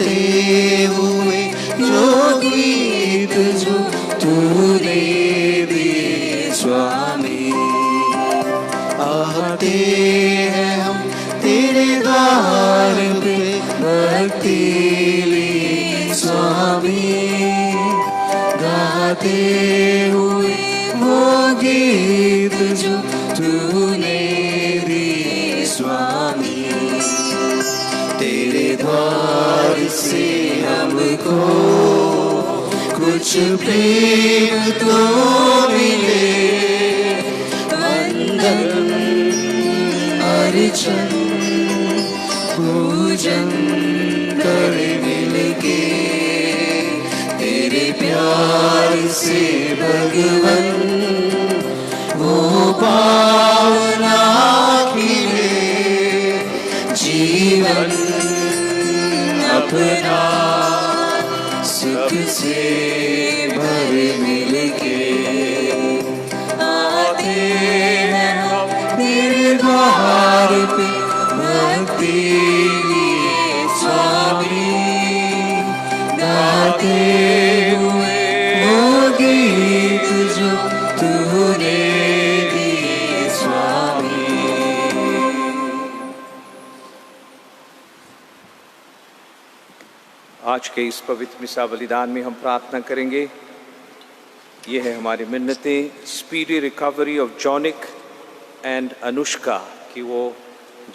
गाते हुए जो गीत जो तूने दिए स्वामी, आते हैं हम तेरे द्वार पे भक्ति लिए स्वामी, गाते हुए वो गीत जो तूने दिए स्वामी। तेरे द्वार से हमको कुछ प्रेम तो मिले, वंदन अर्चन पूजन करे मिलके, तेरे प्यार से भगवन वो पावना खिले, जीवन अपना सुख से भर मिलके, आते हैं हम तेरे द्वार पे भक्ति लिए स्वामी, गाते हुए वो गीत जो तूने दिए स्वामी। आज के इस पवित्र मिसा बलिदान में हम प्रार्थना करेंगे। ये है हमारी मिन्नतें, speedy recovery of Jonik and Anushka, कि वो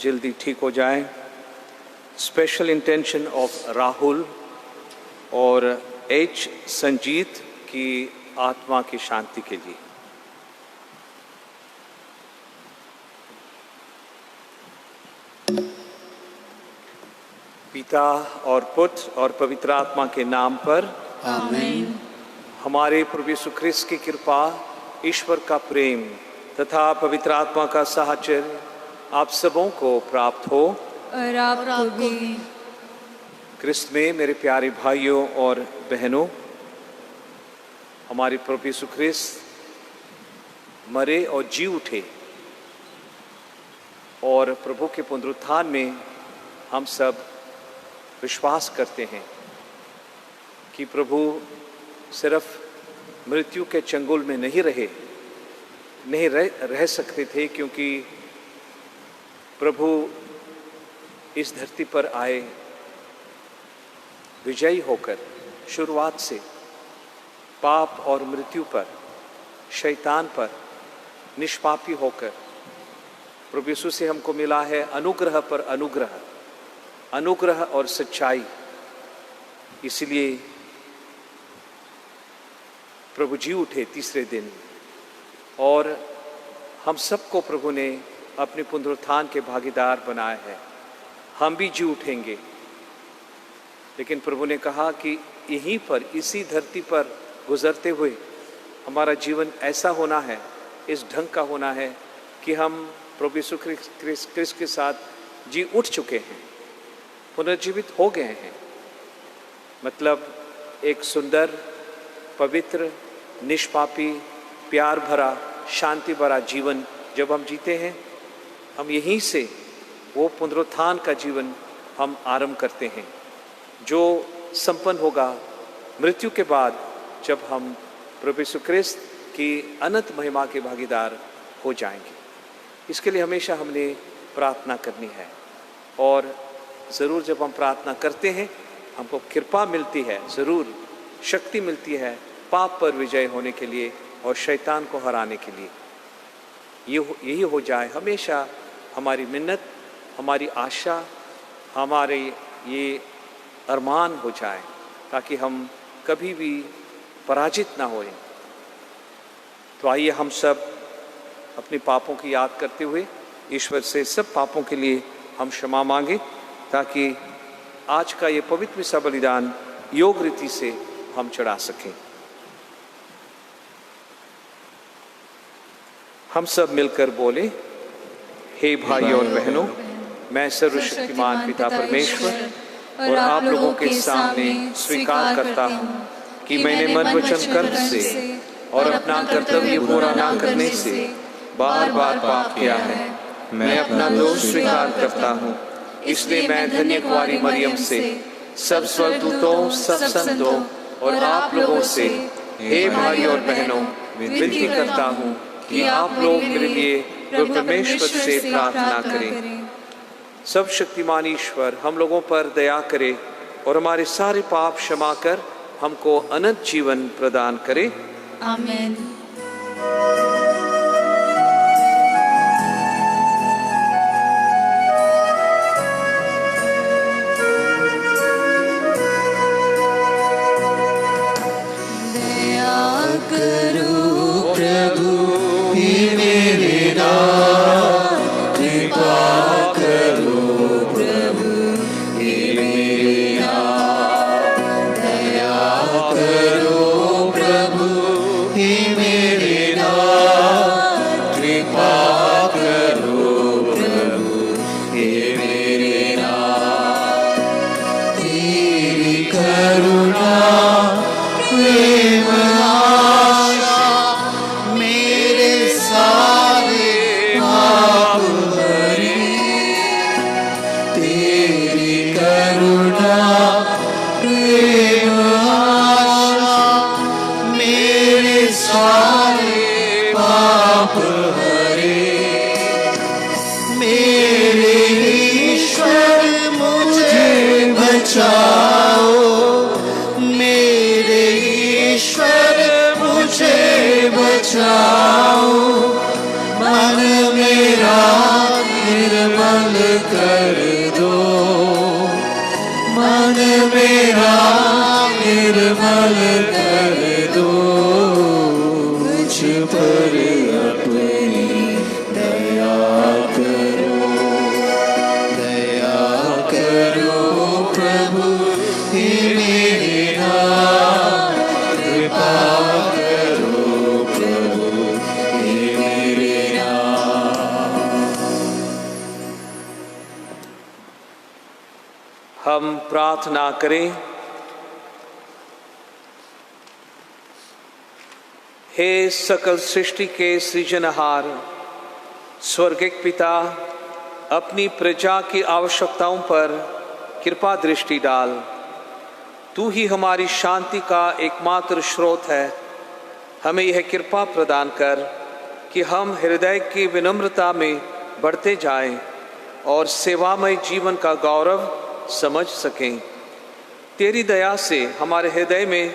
जल्दी ठीक हो जाए। स्पेशल इंटेंशन ऑफ राहुल और एच संजीत की आत्मा की शांति के लिए। पिता और पुत्र और पवित्र आत्मा के नाम पर आमीन। हमारे प्रभु यीशु ख्रिस्त की कृपा, ईश्वर का प्रेम तथा पवित्र आत्मा का साहचर्य आप सबों को प्राप्त हो और आपको भी। ख्रिस्त में मेरे प्यारे भाइयों और बहनों, हमारे प्रभु यीशु ख्रिस्त मरे और जी उठे, और प्रभु के पुनरुत्थान में हम सब विश्वास करते हैं कि प्रभु सिर्फ मृत्यु के चंगुल में नहीं रह सकते थे, क्योंकि प्रभु इस धरती पर आए विजयी होकर, शुरुआत से पाप और मृत्यु पर, शैतान पर निष्पापी होकर। प्रभु यीशु से हमको मिला है अनुग्रह पर अनुग्रह, अनुग्रह और सच्चाई। इसलिए प्रभु जी उठे तीसरे दिन, और हम सबको प्रभु ने अपने पुनरुत्थान के भागीदार बनाया है। हम भी जी उठेंगे, लेकिन प्रभु ने कहा कि यहीं पर, इसी धरती पर गुजरते हुए हमारा जीवन ऐसा होना है, इस ढंग का होना है कि हम प्रभु यीशु ख्रिस्त के साथ जी उठ चुके हैं, पुनर्जीवित हो गए हैं। मतलब एक सुंदर, पवित्र, निष्पापी, प्यार भरा, शांति भरा जीवन जब हम जीते हैं, हम यहीं से वो पुनरुत्थान का जीवन हम आरंभ करते हैं, जो संपन्न होगा मृत्यु के बाद, जब हम प्रभु यीशु ख्रिस्त की अनंत महिमा के भागीदार हो जाएंगे। इसके लिए हमेशा हमने प्रार्थना करनी है, और ज़रूर जब हम प्रार्थना करते हैं हमको कृपा मिलती है, ज़रूर शक्ति मिलती है पाप पर विजय होने के लिए और शैतान को हराने के लिए। यही हो जाए हमेशा हमारी मिन्नत, हमारी आशा, हमारे ये अरमान हो जाए, ताकि हम कभी भी पराजित ना होएं। तो आइए हम सब अपने पापों की याद करते हुए ईश्वर से सब पापों के लिए हम क्षमा मांगे, ताकि आज का ये पवित्र मिसा बलिदान योग रीति से हम चढ़ा सकें। हम सब मिलकर बोले, हे भाइयों और बहनों, मैं सर्वशक्तिमान पिता परमेश्वर और आप लोगों के सामने स्वीकार करता हूँ कि मैंने मन वचन कर्म से और अपना कर्तव्य पूरा न करने से बार बार पाप किया है। मैं अपना दोष स्वीकार करता हूँ, इसलिए मैं धन्य कुंवारी मरियम से सब स्वर्गदूतों, सब संतों और आप लोगों से, हे भाई और बहनों, विनती करता हूँ कि आप लोग मेरे लिए प्रभु परमेश्वर से प्रार्थना करें। सब शक्तिमान ईश्वर हम लोगों पर दया करे और हमारे सारे पाप क्षमा कर हमको अनंत जीवन प्रदान करे। आमीन। हम प्रार्थना करें। हे सकल सृष्टि के सृजनहार, स्वर्गिक पिता, अपनी प्रजा की आवश्यकताओं पर कृपा दृष्टि डाल। तू ही हमारी शांति का एकमात्र स्रोत है। हमें यह कृपा प्रदान कर कि हम हृदय की विनम्रता में बढ़ते जाएं और सेवामय जीवन का गौरव समझ सकें। तेरी दया से हमारे हृदय में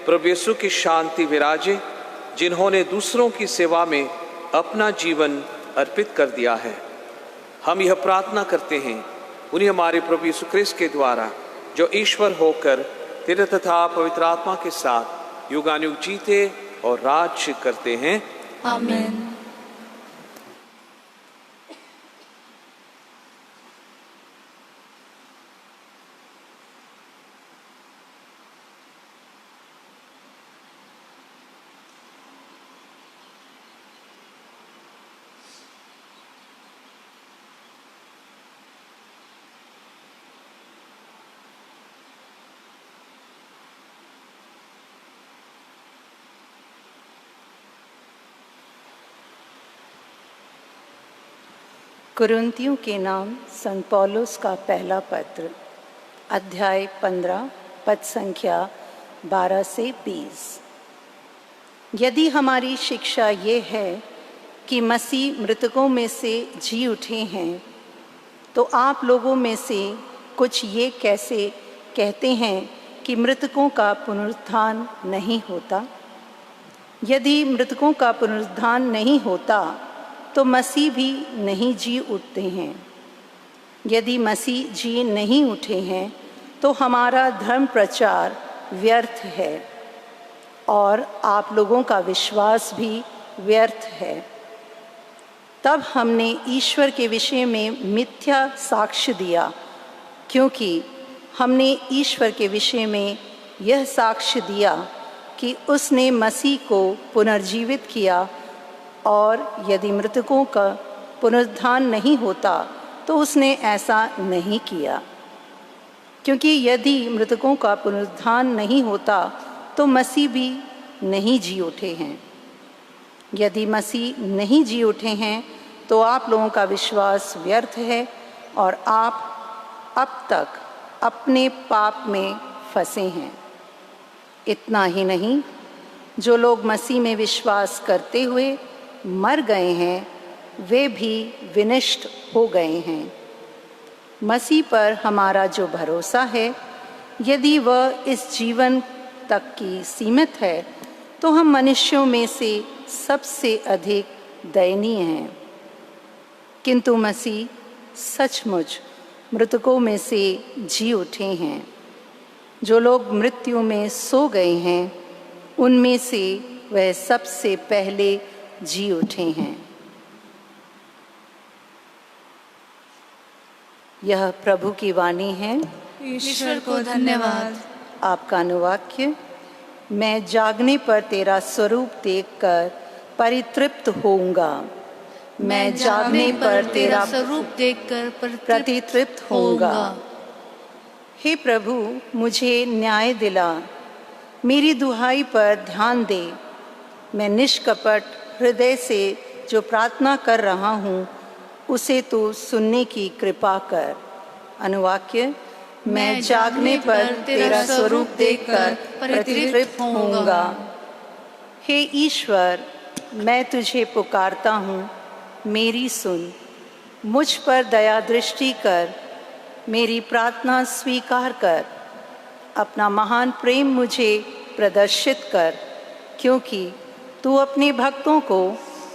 प्रभु यीशु की शांति विराजे, जिन्होंने दूसरों की सेवा में अपना जीवन अर्पित कर दिया है। हम यह प्रार्थना करते हैं उन्हीं हमारे प्रभु यीशु क्रिस्त के द्वारा, जो ईश्वर होकर तेरे तथा पवित्र आत्मा के साथ युगानुयुग जीते और राज्य करते हैं। आमीन। कुरिन्थियों के नाम संत पौलुस का पहला पत्र, अध्याय 15, पद संख्या 12 से 20। यदि हमारी शिक्षा ये है कि मसीह मृतकों में से जी उठे हैं, तो आप लोगों में से कुछ ये कैसे कहते हैं कि मृतकों का पुनरुत्थान नहीं होता? यदि मृतकों का पुनरुत्थान नहीं होता तो मसीह भी नहीं जी उठते हैं। यदि मसीह जी नहीं उठे हैं तो हमारा धर्म प्रचार व्यर्थ है और आप लोगों का विश्वास भी व्यर्थ है। तब हमने ईश्वर के विषय में मिथ्या साक्ष्य दिया, क्योंकि हमने ईश्वर के विषय में यह साक्ष्य दिया कि उसने मसीह को पुनर्जीवित किया, और यदि मृतकों का पुनरुत्थान नहीं होता तो उसने ऐसा नहीं किया। क्योंकि यदि मृतकों का पुनरुत्थान नहीं होता तो मसीह भी नहीं जी उठे हैं। यदि मसीह नहीं जी उठे हैं तो आप लोगों का विश्वास व्यर्थ है और आप अब तक अपने पाप में फंसे हैं। इतना ही नहीं, जो लोग मसीह में विश्वास करते हुए मर गए हैं, वे भी विनष्ट हो गए हैं। मसीह पर हमारा जो भरोसा है, यदि वह इस जीवन तक की सीमित है, तो हम मनुष्यों में से सबसे अधिक दयनीय हैं। किंतु मसीह सचमुच मृतकों में से जी उठे हैं। जो लोग मृत्यु में सो गए हैं, उनमें से वह सबसे पहले जी उठे हैं। यह प्रभु की वाणी है। ईश्वर को धन्यवाद। आपका अनुवाक्य। मैं जागने पर तेरा स्वरूप देखकर परितृप्त होऊंगा। मैं जागने पर तेरा स्वरूप देखकर प्रतितृप्त होऊंगा। हे प्रभु, मुझे न्याय दिला, मेरी दुहाई पर ध्यान दे। मैं निष्कपट हृदय से जो प्रार्थना कर रहा हूँ, उसे तू सुनने की कृपा कर। अनुवाक्य। मैं जागने पर तेरा स्वरूप देखकर प्रतितृप्त होऊंगा। हे ईश्वर, मैं तुझे पुकारता हूँ, मेरी सुन। मुझ पर दया दृष्टि कर, मेरी प्रार्थना स्वीकार कर। अपना महान प्रेम मुझे प्रदर्शित कर, क्योंकि तू अपने भक्तों को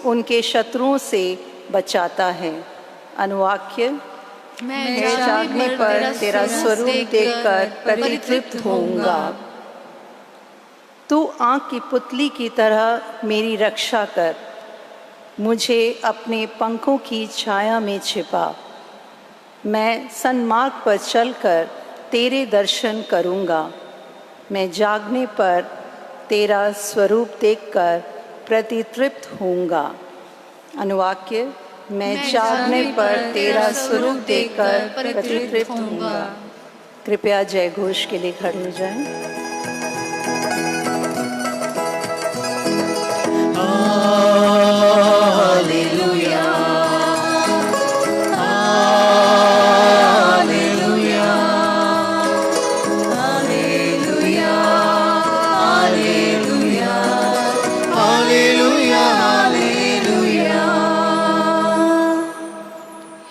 उनके शत्रुओं से बचाता है। अनुवाक्य। मैं जागने पर तेरा स्वरूप देखकर प्रतितृप्त होऊंगा। तू आँख की पुतली की तरह मेरी रक्षा कर, मुझे अपने पंखों की छाया में छिपा। मैं सन्मार्ग पर चलकर तेरे दर्शन करूँगा। मैं जागने पर तेरा स्वरूप देखकर प्रतितृप्त होऊंगा। अनुवाक्य। मैं जागने पर तेरा स्वरूप देखकर प्रतितृप्त होऊंगा। कृपया जय घोष के लिए खड़े हो जाएं।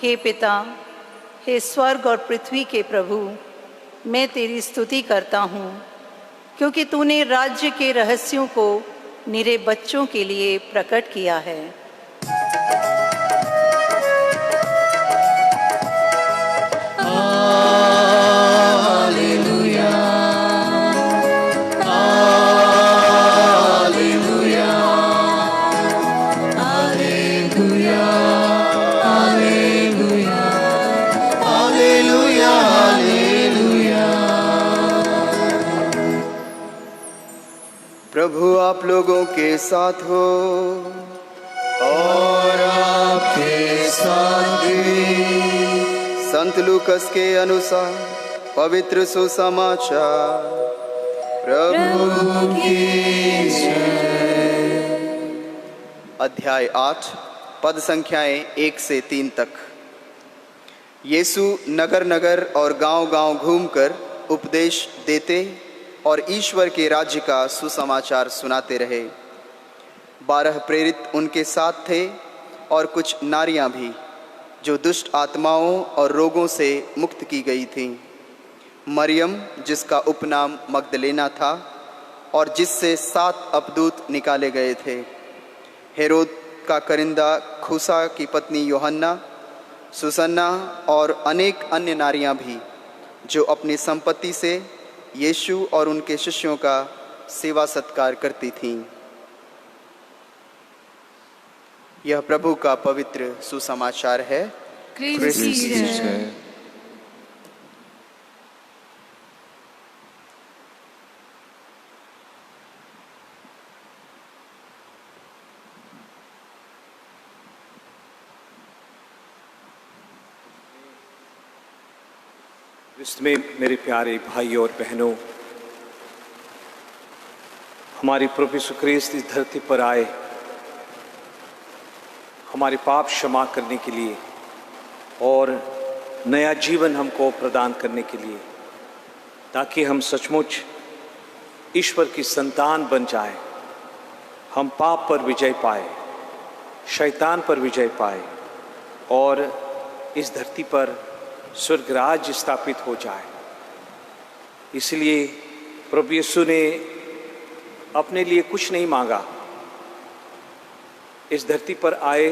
हे पिता, हे स्वर्ग और पृथ्वी के प्रभु, मैं तेरी स्तुति करता हूँ, क्योंकि तूने राज्य के रहस्यों को निरे बच्चों के लिए प्रकट किया है। प्रभु आप लोगों के साथ हो और आपके साथ भी। संत लूकस के अनुसार पवित्र सुसमाचार। प्रभु की जय। अध्याय 8 पद संख्याएं 1 से 3 तक। यीशु नगर नगर और गांव-गांव घूमकर उपदेश देते और ईश्वर के राज्य का सुसमाचार सुनाते रहे। 12 प्रेरित उनके साथ थे और कुछ नारियां भी, जो दुष्ट आत्माओं और रोगों से मुक्त की गई थीं। मरियम, जिसका उपनाम मगदलेना था और जिससे 7 अपदूत निकाले गए थे। हेरोद का करिंदा खुसा की पत्नी यूहन्ना, सुसन्ना और अनेक अन्य नारियां भी, जो अपनी संपत्ति से यीशु और उनके शिष्यों का सेवा सत्कार करती थीं। यह प्रभु का पवित्र सुसमाचार है। क्रिस्ती जय। इसमें मेरे प्यारे भाइयों और बहनों, हमारे प्रभु यीशु ख्रीस्त इस धरती पर आए हमारे पाप क्षमा करने के लिए और नया जीवन हमको प्रदान करने के लिए। ताकि हम सचमुच ईश्वर की संतान बन जाए, हम पाप पर विजय पाए, शैतान पर विजय पाए और इस धरती पर स्वर्ग राज्य स्थापित हो जाए। इसलिए प्रभु यीशु ने अपने लिए कुछ नहीं मांगा, इस धरती पर आए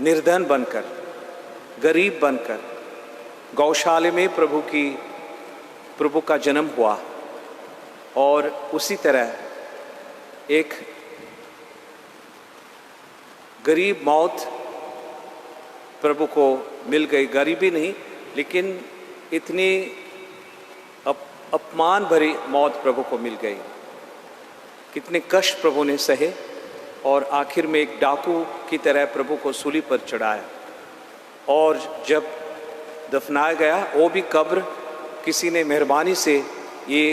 निर्धन बनकर, गरीब बनकर। गौशाले में प्रभु का जन्म हुआ और उसी तरह एक गरीब मौत प्रभु को मिल गई। गरीबी नहीं, लेकिन इतनी अपमान भरी मौत प्रभु को मिल गई। कितने कष्ट प्रभु ने सहे और आखिर में एक डाकू की तरह प्रभु को सूली पर चढ़ाया। और जब दफनाया गया, वो भी कब्र किसी ने मेहरबानी से ये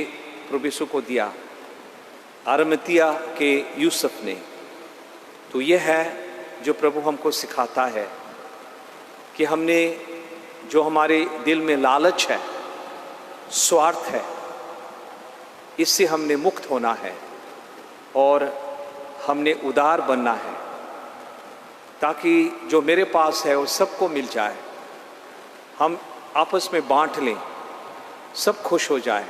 प्रभु यीशु को दिया, अरमतिया के यूसुफ ने। तो यह है जो प्रभु हमको सिखाता है कि हमने जो हमारे दिल में लालच है, स्वार्थ है, इससे हमने मुक्त होना है और हमने उदार बनना है, ताकि जो मेरे पास है वो सबको मिल जाए, हम आपस में बांट लें, सब खुश हो जाए,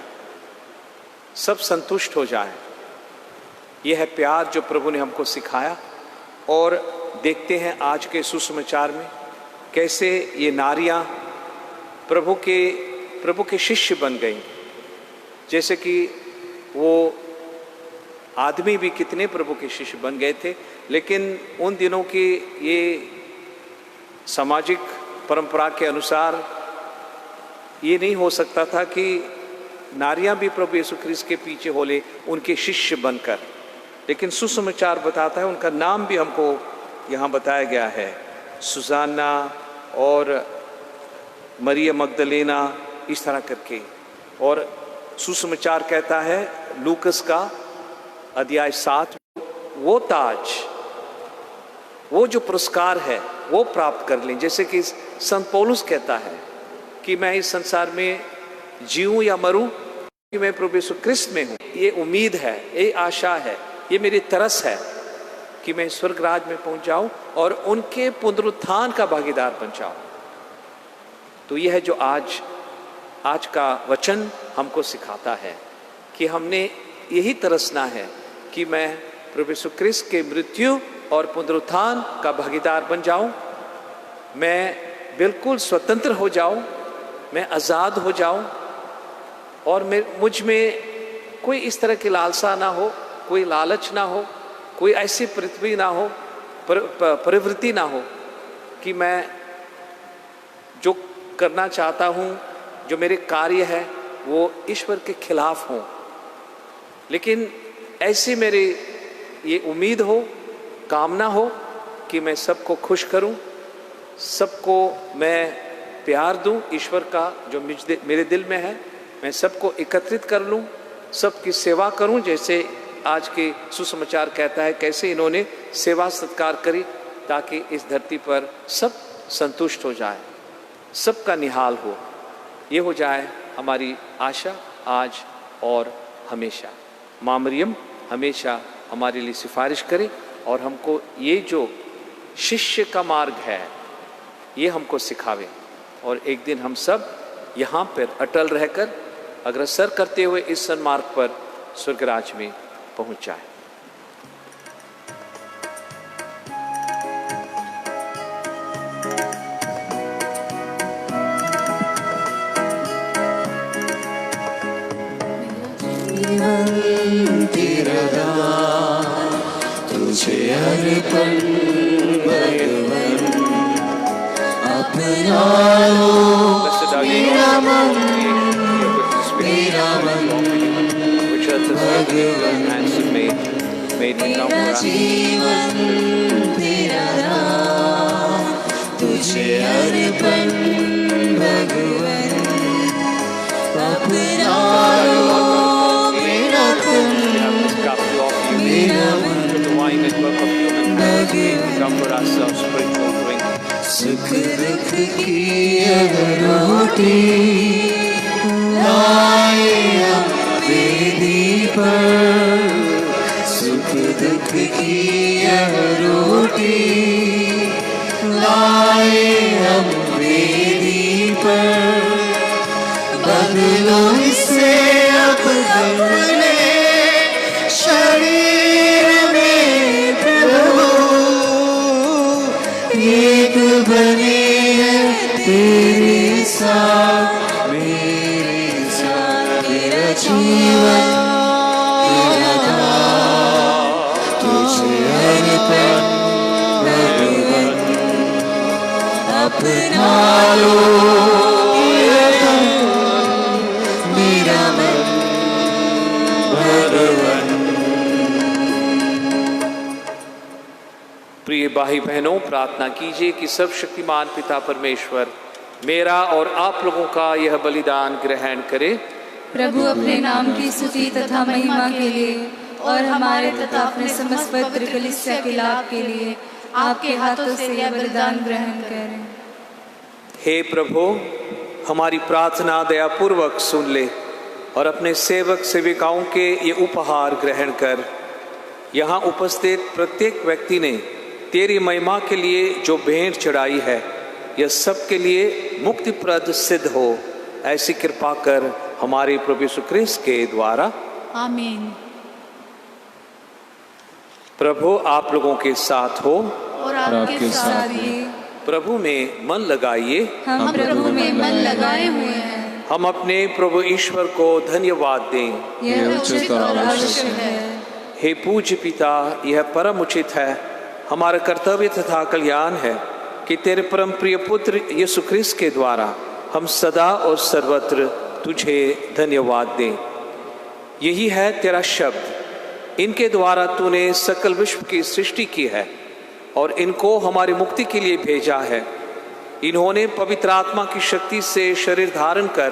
सब संतुष्ट हो जाए। यह है प्यार जो प्रभु ने हमको सिखाया। और देखते हैं आज के सुसमाचार में कैसे ये नारियां प्रभु के शिष्य बन गई। जैसे कि वो आदमी भी कितने प्रभु के शिष्य बन गए थे, लेकिन उन दिनों की ये सामाजिक परंपरा के अनुसार ये नहीं हो सकता था कि नारियां भी प्रभु यीशु ख्रिस्त के पीछे होले उनके शिष्य बनकर। लेकिन सुसमाचार बताता है, उनका नाम भी हमको यहाँ बताया गया है, सुजाना और मरिया मगदलेना, इस तरह करके। और सुसमाचार कहता है लूकस का अध्याय 7, वो ताज, वो जो पुरस्कार है वो प्राप्त कर लें। जैसे कि संत पौलुस कहता है कि मैं इस संसार में जीऊं या मरूं कि मैं प्रभु यीशु ख्रिस्त में हूँ। ये उम्मीद है, ये आशा है, ये मेरी तरस है कि मैं स्वर्ग राज में पहुंच जाऊं और उनके पुनरुत्थान का भागीदार बन जाऊं। तो यह है जो आज का वचन हमको सिखाता है कि हमने यही तरसना है कि मैं प्रभु यीशु ख्रिस्त के मृत्यु और पुनरुत्थान का भागीदार बन जाऊं, मैं बिल्कुल स्वतंत्र हो जाऊं, मैं आज़ाद हो जाऊं और मुझ में कोई इस तरह की लालसा ना हो, कोई लालच ना हो, कोई ऐसी पृथ्वी ना हो, प्रवृत्ति ना हो कि मैं जो करना चाहता हूँ, जो मेरे कार्य है वो ईश्वर के खिलाफ हों। लेकिन ऐसी मेरी ये उम्मीद हो, कामना हो कि मैं सबको खुश करूं, सबको मैं प्यार दूं ईश्वर का जो मेरे दिल में है, मैं सबको एकत्रित कर लूं, सबकी सेवा करूं। जैसे आज के सुसमाचार कहता है कैसे इन्होंने सेवा सत्कार करी ताकि इस धरती पर सब संतुष्ट हो जाए, सबका निहाल हो। ये हो जाए हमारी आशा आज और हमेशा। माँ मरियम हमेशा हमारे लिए सिफारिश करे और हमको ये जो शिष्य का मार्ग है ये हमको सिखावे और एक दिन हम सब यहाँ पर अटल रहकर अग्रसर करते हुए इस सन्मार्ग पर स्वर्गराज में पहुँच जाए। तुझे अर्पण भगवन, अपना लो मेरा मन, मेरा मन भगवन, मेरा जीवन तेरा नाम, तुझे अर्पण भगवन, अपना लो मेरा तन, मेरा मन सुख दुख की रोटी लाए पर सुख दुख की यह रोटी लाए हम वेदी पर, बदलो इसे अब अपने शरीर में प्रभु, एक बने हैं तेरे साथ मेरे साथ, मेरा जीवन तेरा दान, तुझे अर्पण भगवन, अपना लो ये तन, मेरा मन भगवन। प्रिय भाई बहनों, प्रार्थना कीजिए कि सर्वशक्तिमान पिता परमेश्वर मेरा और आप लोगों का यह बलिदान ग्रहण करे। प्रभु अपने नाम की स्तुति तथा महिमा के लिए और हमारे तथा अपने समस्त पवित्र कलीसिया के लाभ के लिए आपके हाथों से यह बलिदान ग्रहण करें। हे प्रभु, हमारी प्रार्थना दयापूर्वक सुन ले और अपने सेवक सेविकाओं के ये उपहार ग्रहण कर। यहाँ उपस्थित प्रत्येक व्यक्ति ने तेरी महिमा के लिए जो भेंट चढ़ाई है, यह सबके लिए मुक्तिप्रद सिद्ध हो, ऐसी कृपा कर हमारे प्रभु यीशु ख्रीस्त के द्वारा। आमीन। प्रभु आप लोगों के साथ हो और आपके साथ भी। प्रभु में मन लगाइए। हम प्रभु में मन लगाए हुए हैं। हम अपने प्रभु ईश्वर को धन्यवाद दें। यह उचित और आवश्यक है। हे पूज्य पिता, यह परम उचित है, हमारा कर्तव्य तथा कल्याण है कि तेरे परम प्रिय पुत्र यीशु ख्रीस्त के द्वारा हम सदा और सर्वत्र तुझे धन्यवाद दें। यही है तेरा शब्द, इनके द्वारा तूने सकल विश्व की सृष्टि की है और इनको हमारी मुक्ति के लिए भेजा है। इन्होंने पवित्र आत्मा की शक्ति से शरीर धारण कर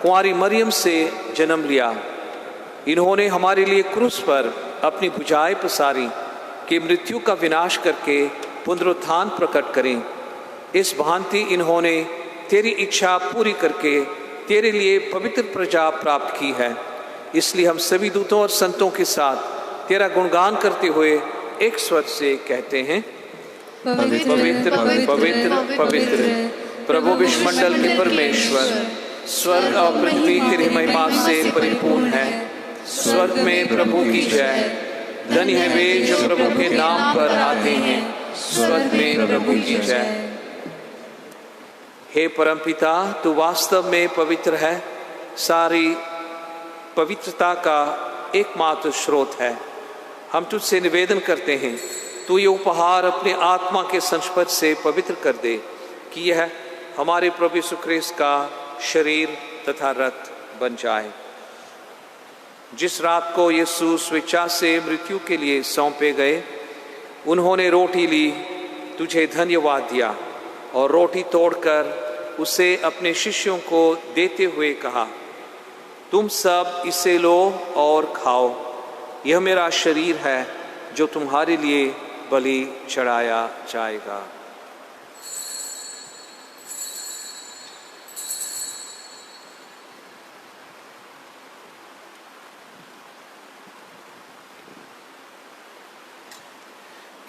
कुंवारी मरियम से जन्म लिया। इन्होंने हमारे लिए क्रूस पर अपनी भुजाएं पसारी कि मृत्यु का विनाश करके पुनरुत्थान प्रकट करें। इस भांति इन्होंने तेरी इच्छा पूरी करके तेरे लिए पवित्र प्रजा प्राप्त की है। इसलिए हम सभी दूतों और संतों के साथ तेरा गुणगान करते हुए एक स्वर से कहते हैं, पवित्र पवित्र पवित्र पवित्र प्रभु विश्वमंडल के परमेश्वर, स्वर्ग और पृथ्वी तेरी महिमा से परिपूर्ण है। स्वर्ग में प्रभु की जय। धन्य है वे जो प्रभु के नाम पर आते हैं। स्वर्ग में प्रभु की जय। हे परमपिता, तू वास्तव में पवित्र है, सारी पवित्रता का एकमात्र स्रोत है। हम तुझसे निवेदन करते हैं, तू ये उपहार अपने आत्मा के संस्पर्श से पवित्र कर दे कि यह हमारे प्रभु यीशु ख्रीस्त का शरीर तथा रक्त बन जाए। जिस रात को यीशु स्वेच्छा से मृत्यु के लिए सौंपे गए, उन्होंने रोटी ली, तुझे धन्यवाद दिया और रोटी तोड़कर उसे अपने शिष्यों को देते हुए कहा, तुम सब इसे लो और खाओ, यह मेरा शरीर है जो तुम्हारे लिए बलि चढ़ाया जाएगा।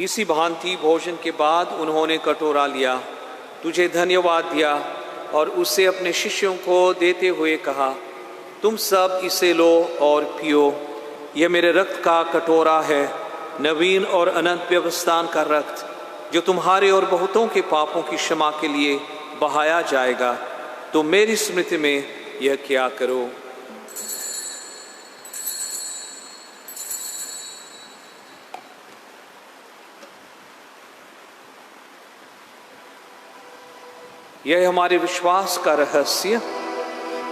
इसी भांति भोजन के बाद उन्होंने कटोरा लिया, तुझे धन्यवाद दिया और उसे अपने शिष्यों को देते हुए कहा, तुम सब इसे लो और पियो, यह मेरे रक्त का कटोरा है, नवीन और अनंत व्यवस्थान का रक्त, जो तुम्हारे और बहुतों के पापों की क्षमा के लिए बहाया जाएगा। तो मेरी स्मृति में यह क्या करो। यह हमारे विश्वास का रहस्य।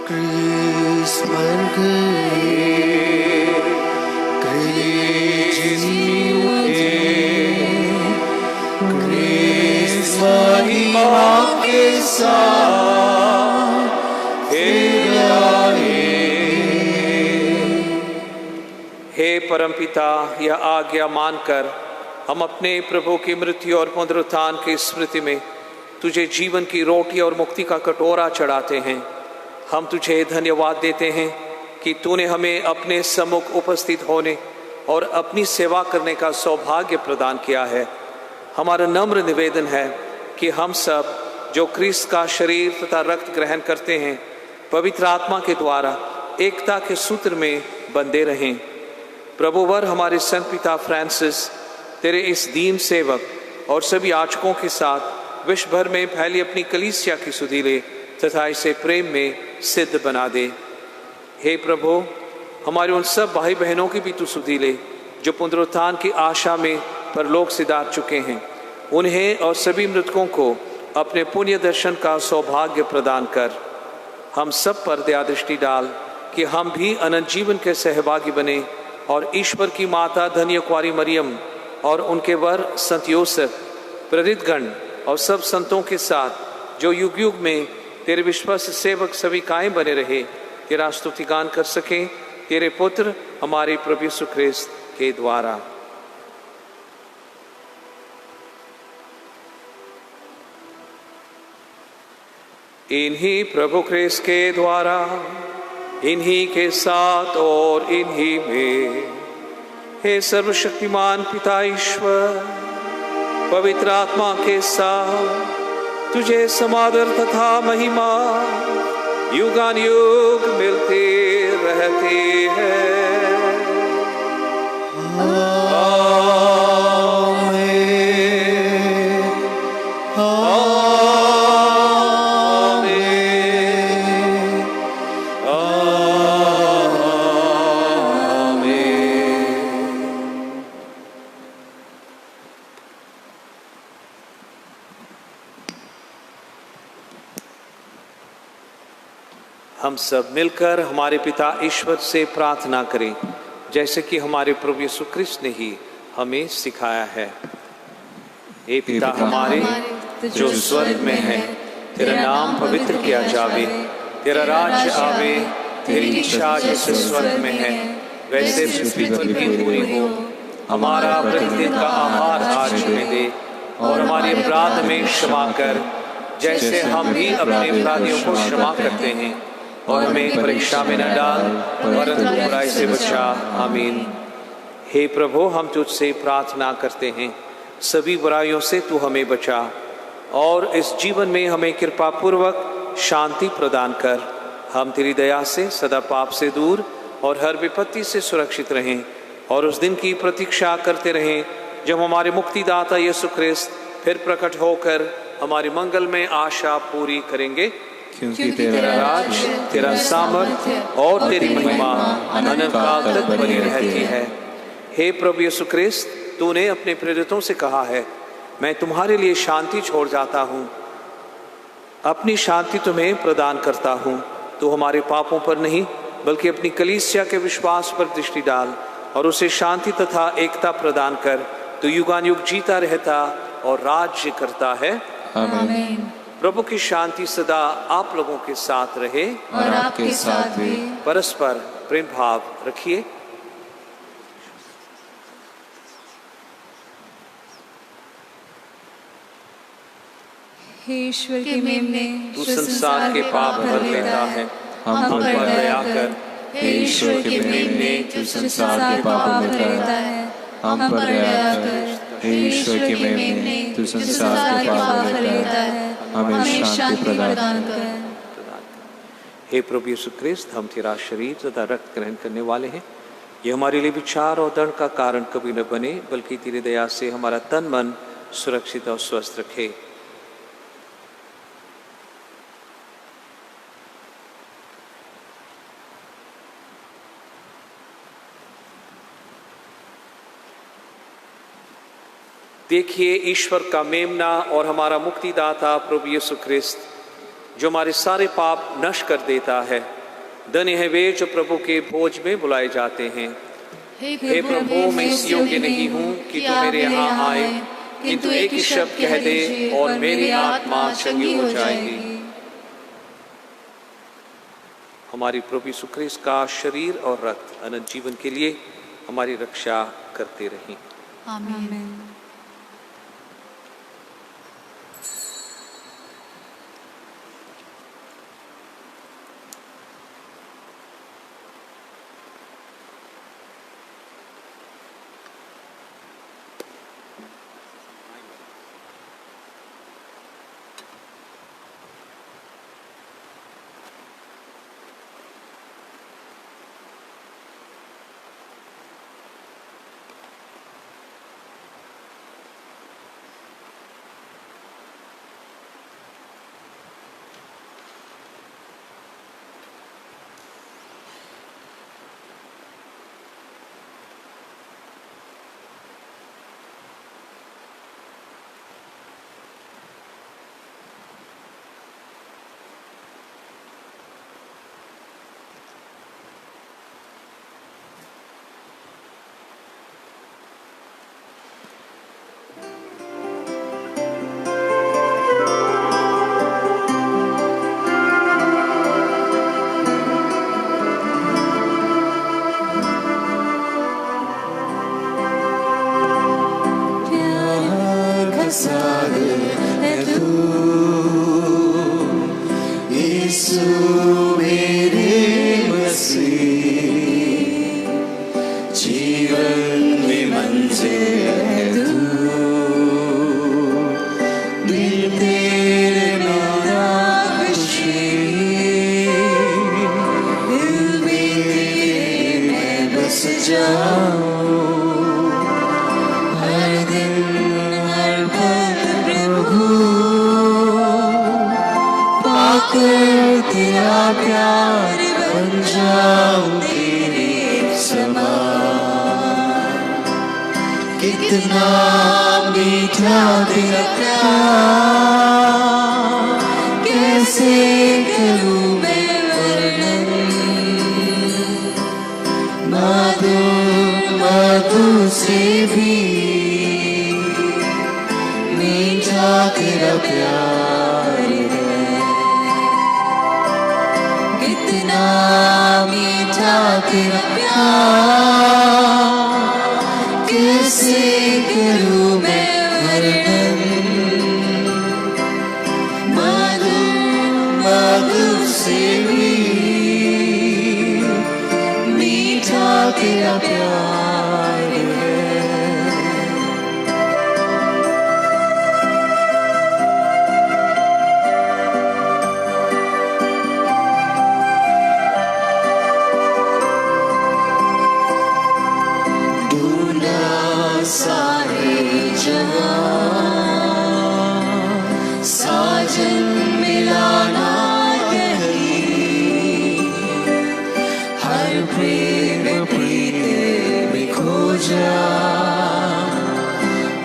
क्रिस मर गए, क्रिस जी उठे, क्रिस महिमा के साथ फिर आए। हे परमपिता, यह आज्ञा मानकर हम अपने प्रभु की मृत्यु और पुनरुत्थान की स्मृति में तुझे जीवन की रोटी और मुक्ति का कटोरा चढ़ाते हैं। हम तुझे धन्यवाद देते हैं कि तूने हमें अपने सम्मुख उपस्थित होने और अपनी सेवा करने का सौभाग्य प्रदान किया है। हमारा नम्र निवेदन है कि हम सब जो क्रिस्त का शरीर तथा रक्त ग्रहण करते हैं, पवित्र आत्मा के द्वारा एकता के सूत्र में बंधे रहें। प्रभुवर हमारे संत पिता फ्रांसिस तेरे इस दीन सेवक और सभी याजकों के साथ विश्व भर में फैली अपनी कलीसिया की सुधि ले तथा इसे प्रेम में सिद्ध बना दे। हे प्रभु, हमारे उन सब भाई बहनों की भी तू सुधि ले जो पुनरुत्थान की आशा में परलोक सिधार चुके हैं। उन्हें और सभी मृतकों को अपने पुण्य दर्शन का सौभाग्य प्रदान कर। हम सब पर दया दृष्टि डाल कि हम भी अनंत जीवन के सहभागी बने और ईश्वर की माता धन्य कुंवारी मरियम और उनके वर संत योसेफ, प्रेरित गण और सब संतों के साथ जो युग युग में तेरे विश्वास सेवक सभी कायम बने रहे, तेरा स्तुति गान कर सकें तेरे पुत्र हमारे प्रभु यीशु ख्रिस्त के द्वारा। इन्हीं प्रभु ख्रिस्त के द्वारा, इन्हीं के साथ और इन्हीं में, हे सर्वशक्तिमान पिता ईश्वर, पवित्र आत्मा के साथ तुझे समादर तथा महिमा युगान युग मिलते रहते हैं। हम सब मिलकर हमारे पिता ईश्वर से प्रार्थना करें, जैसे कि हमारे प्रभु यीशु ख्रिस्त ने ही हमें सिखाया है। हे पिता हमारे जो स्वर्ग में है, तेरा नाम पवित्र किया जावे, तेरा राज्य आवे, तेरी इच्छा जैसे स्वर्ग में है वैसे पृथ्वी पर भी पूरी हो। हमारा प्रतिदिन का आहार आज हमें दे और हमारे अपराध में क्षमा कर, जैसे हम भी अपने अपराधियों को क्षमा करते हैं, और हमें परीक्षा में न डाल वरन बुराई से बचा। आमीन। हे प्रभु, हम तुझसे प्रार्थना करते हैं, सभी बुराइयों से तू हमें बचा और इस जीवन में हमें कृपा पूर्वक शांति प्रदान कर। हम तेरी दया से सदा पाप से दूर और हर विपत्ति से सुरक्षित रहें और उस दिन की प्रतीक्षा करते रहें जब हमारे मुक्तिदाता यीशु ख्रिस्त फिर प्रकट होकर हमारी मंगल में आशा पूरी करेंगे। क्योंकि तेरा राज, तेरा सामर्थ्य और तेरी महिमा अनंत काल तक बनी रहती है। हे प्रभु यीशु ख्रिस्त, तूने अपने प्रेरितों से कहा है, मैं तुम्हारे लिए शांति छोड़ जाता हूँ, अपनी शांति तुम्हें प्रदान करता हूँ। तू हमारे पापों पर नहीं बल्कि अपनी कलीसिया के विश्वास पर दृष्टि डाल और उसे शांति तथा एकता प्रदान कर। तू युगानुयुग जीता रहता और राज्य करता है। आमीन। प्रभु की शांति सदा आप लोगों के साथ रहे और आपके साथ भी। परस्पर प्रेम भाव रखिए। हे ईश्वर के मेमने, तू संसार के पाप भर लेता है, हम पर दया कर। हे ईश्वर के मेमने, तू संसार के पाप भर लेता है, हम पर दया कर। हे ईश्वर के मेमने, तू संसार के पाप भर लेता है, हमें शांति प्रदान कर। हे प्रभु यीशु ख्रिस्त, हम तेरा शरीर तथा रक्त ग्रहण करने वाले हैं। ये हमारे लिए विचार और दंड का कारण कभी न बने, बल्कि तेरी दया से हमारा तन मन सुरक्षित और स्वस्थ रखे। देखिए ईश्वर का मेमना और हमारा मुक्तिदाता प्रभु यीशु ख्रिस्त, जो हमारे सारे पाप नष्ट कर देता है। धन्य है वे जो प्रभु के भोज में बुलाए जाते हैं। हे प्रभु, मैं इस योग्य नहीं हूँ कि तू मेरे यहाँ आए, किंतु एक ही शब्द कह दे और मेरी आत्मा चंगी हो जाएगी। हमारी प्रभु यीशु ख्रिस्त का शरीर और रक्त अनंत जीवन के लिए हमारी रक्षा करते रहें। आमीन। मेरे मसीह, जीवन में मंजिल है तू, दिल तेरे मेरा खुशी, दिल में तेरे मैं बस जाऊं, हर दिन हर पल प्रभु, पाकर तेरा प्यार बन जाऊं तेरे समान। कितना मीठा तेरा प्यार, कैसे करूं मैं वर्णन, मधुर मधुर से भी मीठा तेरा प्यार है। कितना मीठा तेरा प्यार, कैसे करूं मैं वर्णन, मधुर मधुर से भी मीठा तेरा प्यार है। सारे जहां साजन मिलाना कहीं, हर प्रेम प्रीत में खो जा,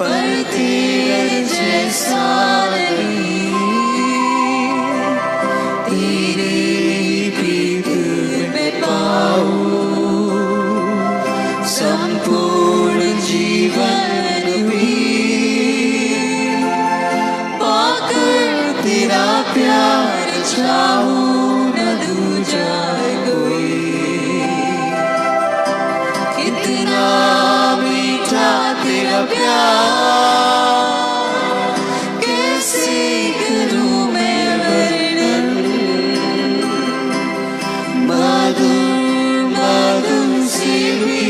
पर तेरे जैसा नहीं, तेरी प्रीत में पाऊं संपूर्ण जीवन भी, पाकर तेरा प्यार चाहूं न दूजा कोई। कितना मीठा तेरा प्यार, कैसे करूं मैं वर्णन, मधुर मधुर से भी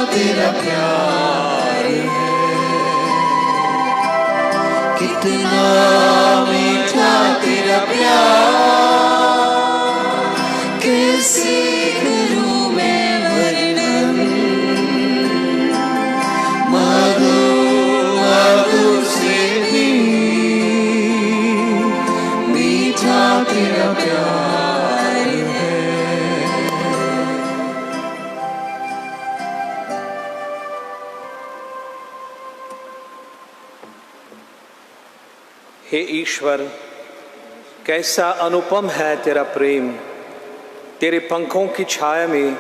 तेरा प्यार है। कितना मीठा तेरा प्यार, कैसे करूं मैं वर्णन, मधुर मधुर से भी मीठा तेरा प्यार है। हे ईश्वर, कैसा अनुपम है तेरा प्रेम। तेरे पंखों की छाया में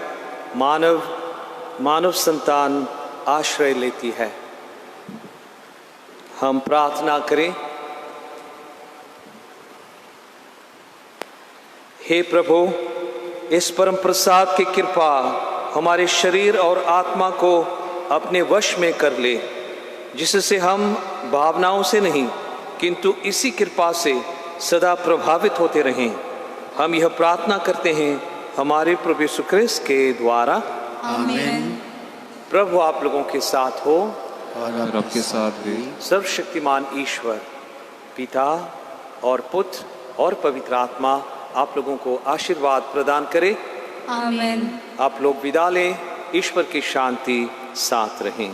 मानव संतान आश्रय लेती है। हम प्रार्थना करें। हे प्रभु, इस परम प्रसाद की कृपा हमारे शरीर और आत्मा को अपने वश में कर ले, जिससे हम भावनाओं से नहीं किंतु इसी कृपा से सदा प्रभावित होते रहें। हम यह प्रार्थना करते हैं हमारे प्रभु यीशु ख्रिस्त के द्वारा, आमीन। प्रभु आप लोगों के साथ हो और आपके साथ भी। सर्वशक्तिमान ईश्वर पिता और पुत्र और पवित्र आत्मा आप लोगों को आशीर्वाद प्रदान करे, आमीन। आप लोग विदा लें। ईश्वर की शांति साथ रहें।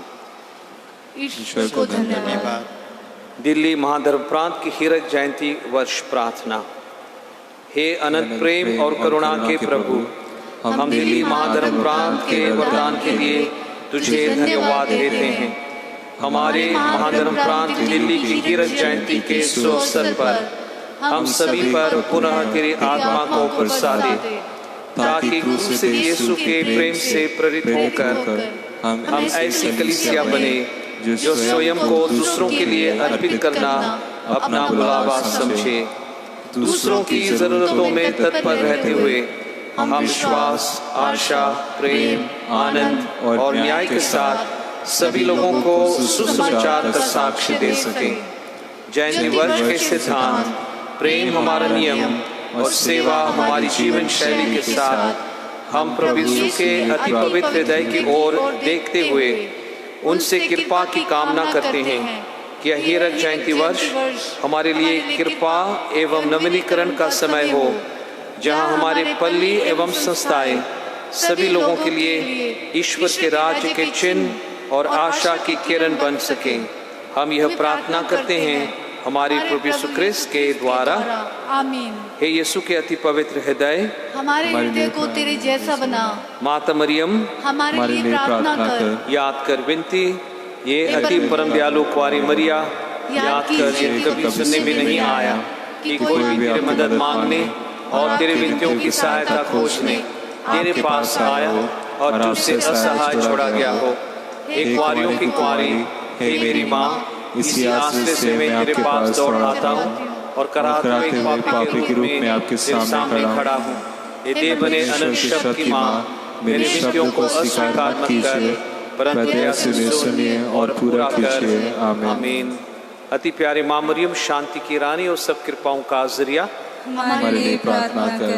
ईश्वर को धन्यवाद। दिल्ली महाधर्म प्रांत की हीरक जयंती वर्ष प्रार्थना। हे अनंत प्रेम और करुणा के प्रभु, हम दिल्ली महाधर्म प्रांत के वरदान के लिए तुझे धन्यवाद देते हैं। हमारे महाधर्म प्रांत दिल्ली की हीरक जयंती के शुभ अवसर पर हम सभी पर पुनः तेरी आत्मा को बरसा दे, ताकि क्रूसित यीशु के प्रेम से प्रेरित होकर हम ऐसी कलीसिया बने जो स्वयं को दूसरों के लिए अर्पित करना अपना बुलावा समझे, दूसरों की जरूरतों में तत्पर रहते हुए हम विश्वास, आशा, प्रेम, आनंद और न्याय के साथ सभी लोगों को सुसमाचार का साक्ष्य दे सकें। जयंती वर्ष के सिद्धांत प्रेम हमारा नियम और सेवा हमारी जीवन शैली के साथ हम प्रभु यीशु के अति पवित्र हृदय की ओर देखते हुए उनसे कृपा की कामना करते हैं कि हीरक जयंती वर्ष हमारे लिए कृपा एवं नवीनीकरण का समय हो, जहां हमारे पल्ली एवं संस्थाएं सभी लोगों के लिए ईश्वर के राज्य के चिन्ह और आशा की किरण बन सकें। हम यह प्रार्थना करते हैं हमारे प्रभु यीशु ख्रिस्त के द्वारा, आमीन। हे यीशु के अति पवित्र हृदय, हमारे हृदय को तेरे जैसा बना। माता मरियम हमारे लिए प्रार्थना कर। याद कर विनती, ये अति परम दयालु कुंवारी मरिया, याद कर ये कभी सुनने में नहीं आया कि कोई भी तेरे मदद मांगने और तेरे विनतियों की सहायता खोजने तेरे पास आया और तुझसे असहाय छोड़ा गया हो। एक कुंवारियों की कुंवारी, हे मेरी माँ, इसी आश्रय से मैं तेरे पास दौड़ आता हूँ और कराहते हुए पापी के रूप में आपके सामने खड़ा हूँ। हे देव बने अनंत शब्द की माँ, मेरी विनतियों को अस्वीकार मत कर, परंतु दया से सुनिए और पूरा कीजिए। आमीन। अति प्यारे माँ मरियम, शांति की रानी और सब कृपाओं का जरिया, हमारे लिए प्रार्थना कर।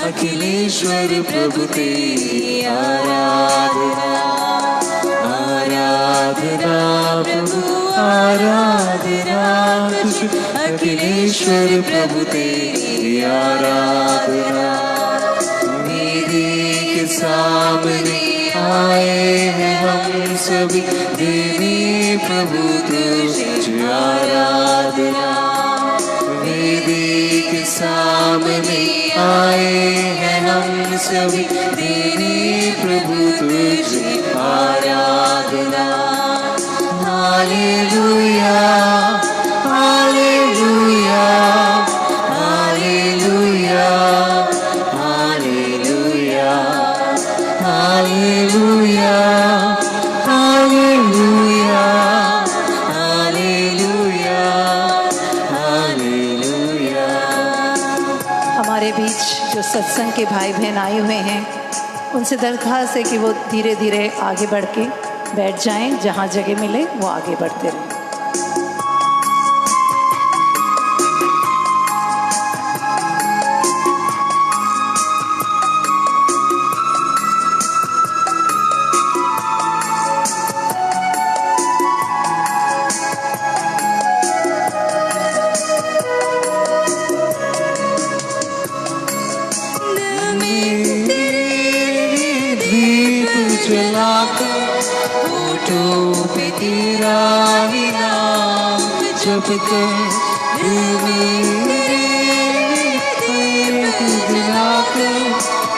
अखिलेश्वर प्रभु तेरी आराधना, आराधना प्रभु आराधना तुझे, अखिलेश्वर प्रभु तेरी आराधना। वेदी के सामने आए हैं हम सभी, देवी प्रभु तुझे आराधना। वेदी के सामने आए हैं हम सभी, देवी प्रभु तुझे आराधना। Hallelujah hallelujah hallelujah hallelujah hallelujah hallelujah hallelujah hallelujah. हमारे बीच जो सत्संग के भाई बहन आए हुए हैं, उनसे दरख्वास्त है कि वो धीरे धीरे आगे बढ़ के बैठ जाएं, जहाँ जगह मिले वो आगे बढ़ते रहें। होठों पे तेरा ही नाम जप कर,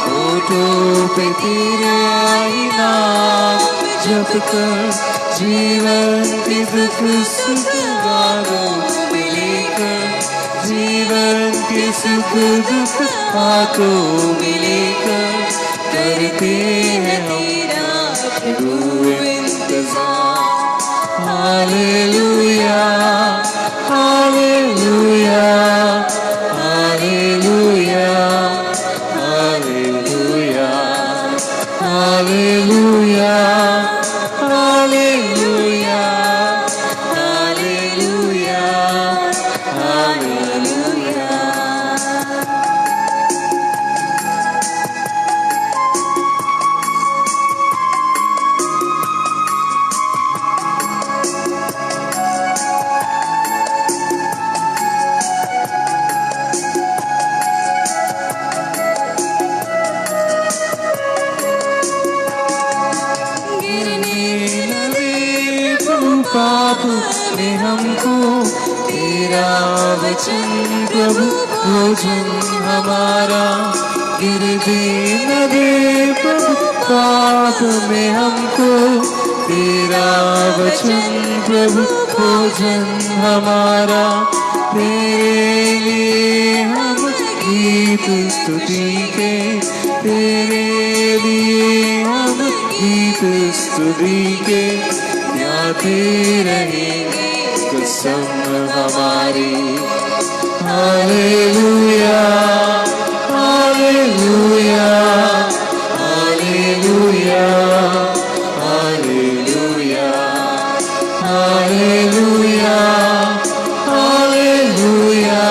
होठों पे तेरा ही नाम जप कर, जीवन के दुख सुख गारों में लेकर, जीवन के सुख दुख हाथों में लेकर, करते हैं तेरा प्रभु इंतजार। Hallelujah hallelujah hallelujah hallelujah hallelujah hallelujah hallelujah तेरा वचन प्रभु भोजन हमारा। गिरने न दे प्रभु पाप में हमको, तेरा वचन प्रभु भोजन हमारा। तेरे लिए हम गीत स्तुति के, तेरे लिए हम गीत स्तुति के गाते रहेंगे कसम हमारी। Hallelujah hallelujah hallelujah hallelujah hallelujah hallelujah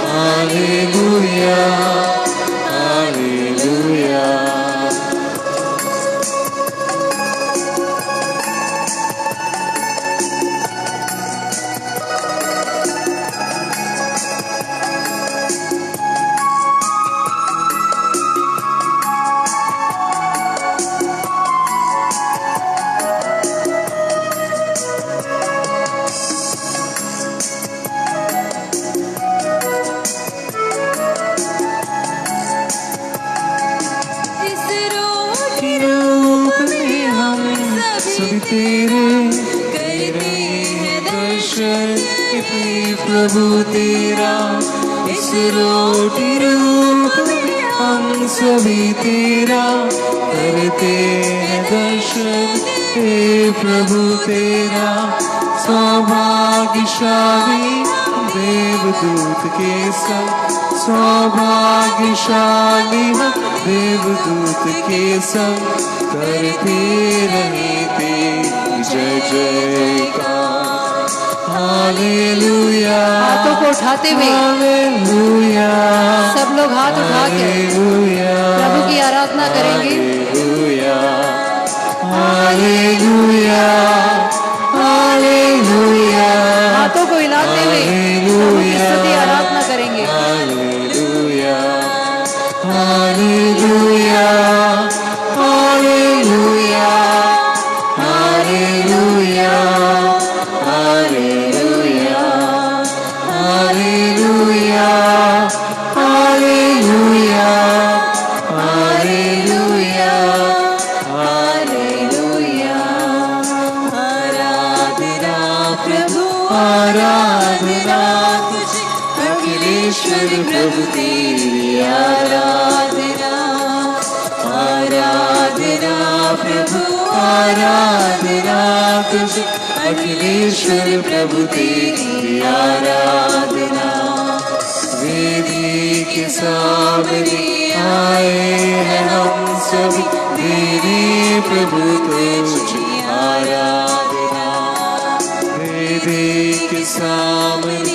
hallelujah hallelujah. प्रभु तेरा इस रोटी रूप में हम सभी तेरा करते हैं दर्शन। हे प्रभु तेरा सौभाग्यशाली देवदूत के संग, सौभाग्यशाली हम देवदूत के संग करते रहे तेरी जय जयकार। हालेलुया। हाथों को उठाते हुए हालेलुया, सब लोग हाथ उठा के प्रभु की आराधना करेंगे। हालेलुया हालेलुया, हाथों को हिलाते हुए प्रभु की स्तुति आराधना करेंगे। Hallelujah hallelujah hallelujah hallelujah hallelujah hallelujah hallelujah hallelujah hallelujah. आराधना प्रभु आराधना तुझे, अखिलेश्वर प्रभु तेरी आराधना। आराधना प्रभु आराधना तुझे, अखिलेश्वर प्रभु तेरी आराधना। वेदी के सामने आए हैं हम सभी, तेरे प्रभु तुझे आराधना। वेदी के सामने